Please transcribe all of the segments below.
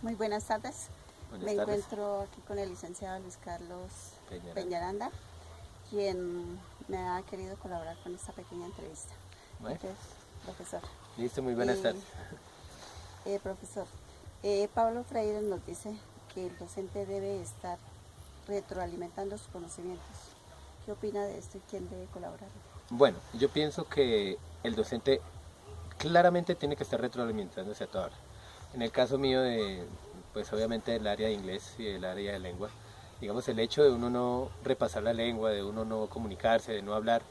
Muy buenas tardes. Buenas Me tardes. encuentro aquí con el licenciado Luis Carlos Peñaranda. Peñaranda, quien me ha querido colaborar con esta pequeña entrevista. Bueno, Entonces, profesor. listo, muy buenas Eh, tardes. Profesor, Pablo Freire nos dice que el docente debe estar retroalimentando sus conocimientos. ¿Qué opina de esto y quién debe colaborar? Bueno, yo pienso que el docente claramente tiene que estar retroalimentándose a toda hora. En el caso mío pues obviamente del área de inglés y del área de lengua, digamos el hecho de uno no repasar la lengua, de uno no comunicarse, de no hablar,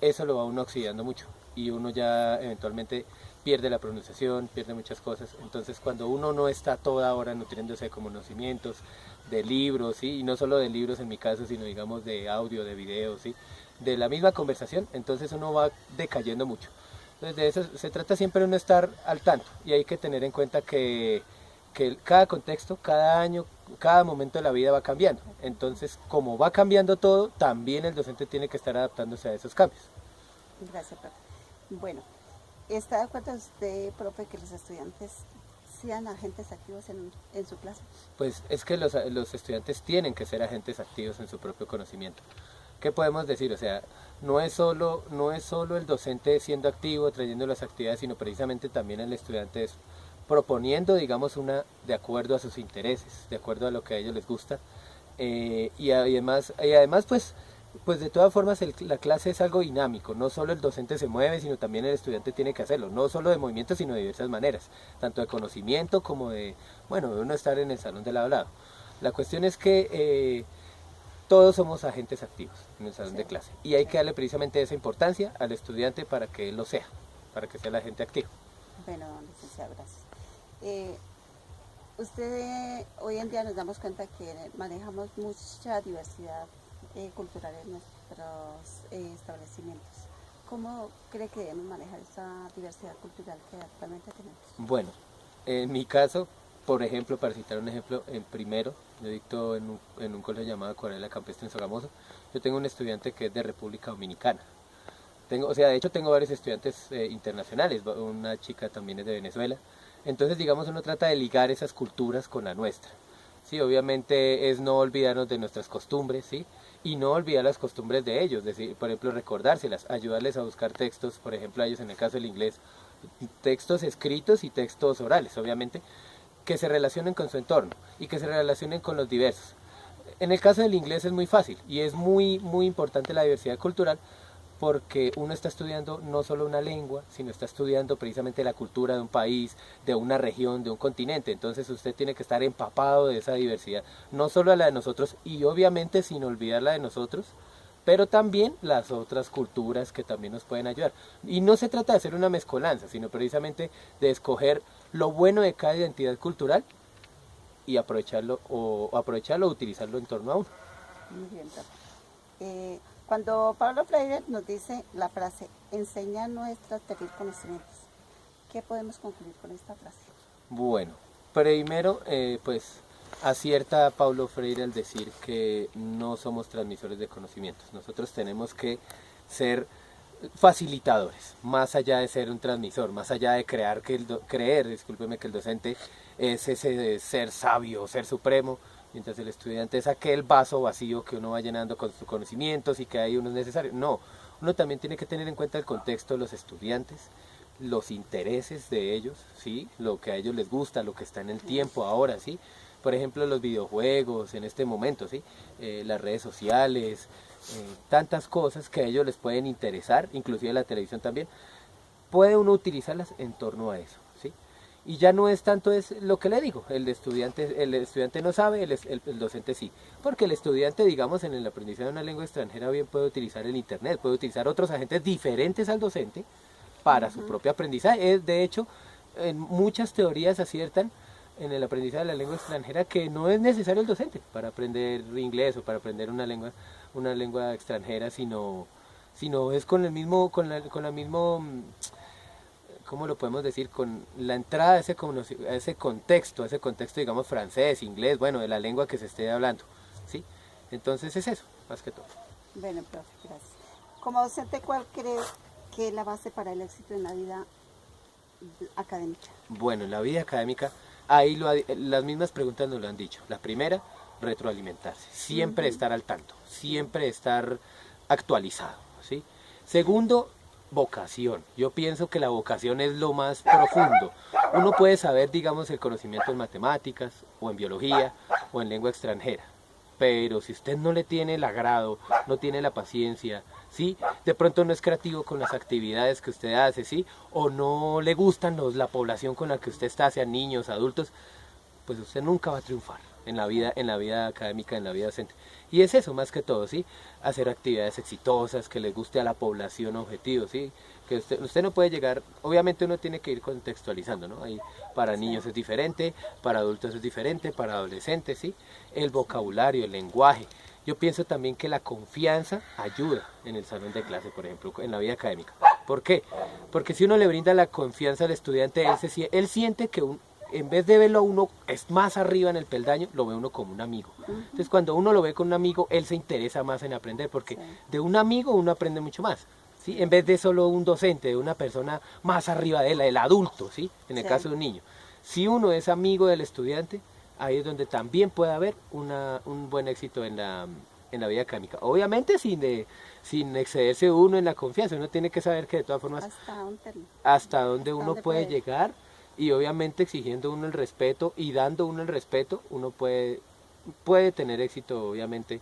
eso lo va uno oxidando mucho y uno ya eventualmente pierde la pronunciación, pierde muchas cosas. Entonces cuando uno no está toda hora nutriéndose de conocimientos, de libros, ¿sí? Y no solo de libros en mi caso, sino digamos de audio, de videos, ¿sí? De la misma conversación, entonces uno va decayendo mucho. Entonces de eso se trata siempre de uno estar al tanto y hay que tener en cuenta que cada contexto, cada año, cada momento de la vida va cambiando. Entonces, como va cambiando todo, también el docente tiene que estar adaptándose a esos cambios. Gracias, profe. Bueno, ¿está de acuerdo usted, profe, que los estudiantes sean agentes activos en su clase? Pues es que los estudiantes tienen que ser agentes activos en su propio conocimiento. ¿Qué podemos decir? O sea, no es solo el docente siendo activo, trayendo las actividades, sino precisamente también el estudiante es proponiendo, digamos, una de acuerdo a sus intereses, de acuerdo a lo que a ellos les gusta. Y además pues de todas formas la clase es algo dinámico, no solo el docente se mueve, sino también el estudiante tiene que hacerlo, no solo de movimiento, sino de diversas maneras, tanto de conocimiento como bueno, de uno estar en el salón de lado a lado. La cuestión es que todos somos agentes activos en el salón Sí, de clase y hay sí. que darle precisamente esa importancia al estudiante para que él lo sea, para que sea el agente activo. Bueno, licenciado, gracias. Hoy en día nos damos cuenta que manejamos mucha diversidad cultural en nuestros establecimientos. ¿Cómo cree que debemos manejar esa diversidad cultural que actualmente tenemos? Bueno, en mi caso, por ejemplo, para citar un ejemplo, en primero, yo dicto en un colegio llamado Acuarela Campestre en Sogamoso, yo tengo un estudiante que es de República Dominicana. O sea, de hecho tengo varios estudiantes internacionales, una chica también es de Venezuela. Entonces, digamos, uno trata de ligar esas culturas con la nuestra. Sí, obviamente es no olvidarnos de nuestras costumbres, ¿sí? Y no olvidar las costumbres de ellos, decir, por ejemplo, recordárselas, ayudarles a buscar textos, por ejemplo, a ellos en el caso del inglés, textos escritos y textos orales, obviamente, que se relacionen con su entorno y que se relacionen con los diversos. En el caso del inglés es muy fácil y es muy importante la diversidad cultural porque uno está estudiando no solo una lengua, sino está estudiando precisamente la cultura de un país, de una región, de un continente. Entonces usted tiene que estar empapado de esa diversidad, no solo la de nosotros y obviamente sin olvidar la de nosotros, pero también las otras culturas que también nos pueden ayudar. Y no se trata de hacer una mezcolanza, sino precisamente de escoger lo bueno de cada identidad cultural y aprovecharlo o utilizarlo en torno a uno. Muy bien, profe. Cuando Pablo Freire nos dice la frase, enseña no es transferir conocimientos, ¿qué podemos concluir con esta frase? Bueno, primero, pues acierta Paulo Freire al decir que no somos transmisores de conocimientos. Nosotros tenemos que ser facilitadores, más allá de ser un transmisor, más allá de discúlpeme, que el docente es ese ser sabio, ser supremo, mientras el estudiante es aquel vaso vacío que uno va llenando con sus conocimientos y que ahí uno es necesario. No, uno también tiene que tener en cuenta el contexto de los estudiantes, los intereses de ellos, ¿sí? Lo que a ellos les gusta, lo que está en el tiempo ahora, ¿sí? Por ejemplo, los videojuegos en este momento, ¿sí? Las redes sociales, tantas cosas que a ellos les pueden interesar, inclusive la televisión también, puede uno utilizarlas en torno a eso, ¿sí? Y ya no es tanto es lo que le digo, el estudiante no sabe, el docente sí, porque el estudiante, digamos, en el aprendizaje de una lengua extranjera bien puede utilizar el internet, puede utilizar otros agentes diferentes al docente para su propio aprendizaje. De hecho, en muchas teorías aciertan en el aprendizaje de la lengua extranjera que no es necesario el docente para aprender inglés o para aprender una lengua extranjera, sino es con el mismo, con la mismo, ¿cómo lo podemos decir? Con la entrada a a ese contexto, digamos, francés, inglés, bueno, de la lengua que se esté hablando, ¿sí? Entonces es eso, más que todo. Bueno, profe, gracias. Como docente, ¿cuál cree que es la base para el éxito en la vida académica? Bueno, en la vida académica ahí las mismas preguntas nos lo han dicho. La primera, retroalimentarse, siempre estar al tanto, siempre estar actualizado, ¿sí? Segundo, vocación. Yo pienso que la vocación es lo más profundo. Uno puede saber, digamos, el conocimiento en matemáticas, o en biología, o en lengua extranjera, pero si usted no le tiene el agrado, no tiene la paciencia, ¿sí? De pronto no es creativo con las actividades que usted hace, ¿sí? O no le gustan la población con la que usted está, sean niños, adultos, pues usted nunca va a triunfar en la vida académica, en la vida docente. Y es eso más que todo, ¿sí? Hacer actividades exitosas, que le guste a la población objetivo, ¿sí? Que usted no puede llegar, obviamente uno tiene que ir contextualizando, ¿no? Ahí para niños es diferente, para adultos es diferente, para adolescentes, ¿sí? El vocabulario, el lenguaje. Yo pienso también que la confianza ayuda en el salón de clase, por ejemplo, en la vida académica. ¿Por qué? Porque si uno le brinda la confianza al estudiante, él siente que en vez de verlo a uno es más arriba en el peldaño, lo ve uno como un amigo. Entonces cuando uno lo ve con un amigo, él se interesa más en aprender, porque de un amigo uno aprende mucho más, ¿sí? En vez de solo un docente, de una persona más arriba de él, el adulto, ¿sí? En el caso de un niño. Si uno es amigo del estudiante, ahí es donde también puede haber un buen éxito en la vida académica. Obviamente sin excederse uno en la confianza, uno tiene que saber que de todas formas hasta donde uno puede llegar, y obviamente exigiendo uno el respeto y dando uno el respeto, uno puede tener éxito obviamente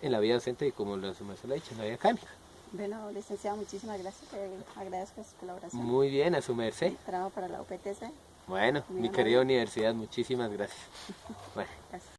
en la vida docente y como lo hemos dicho, en la vida académica. Bueno, licenciado, muchísimas gracias, agradezco su colaboración. Muy bien, a su merced. Trabajo para la UPTC. Bueno, mi querida universidad, muchísimas gracias. Bueno. Gracias.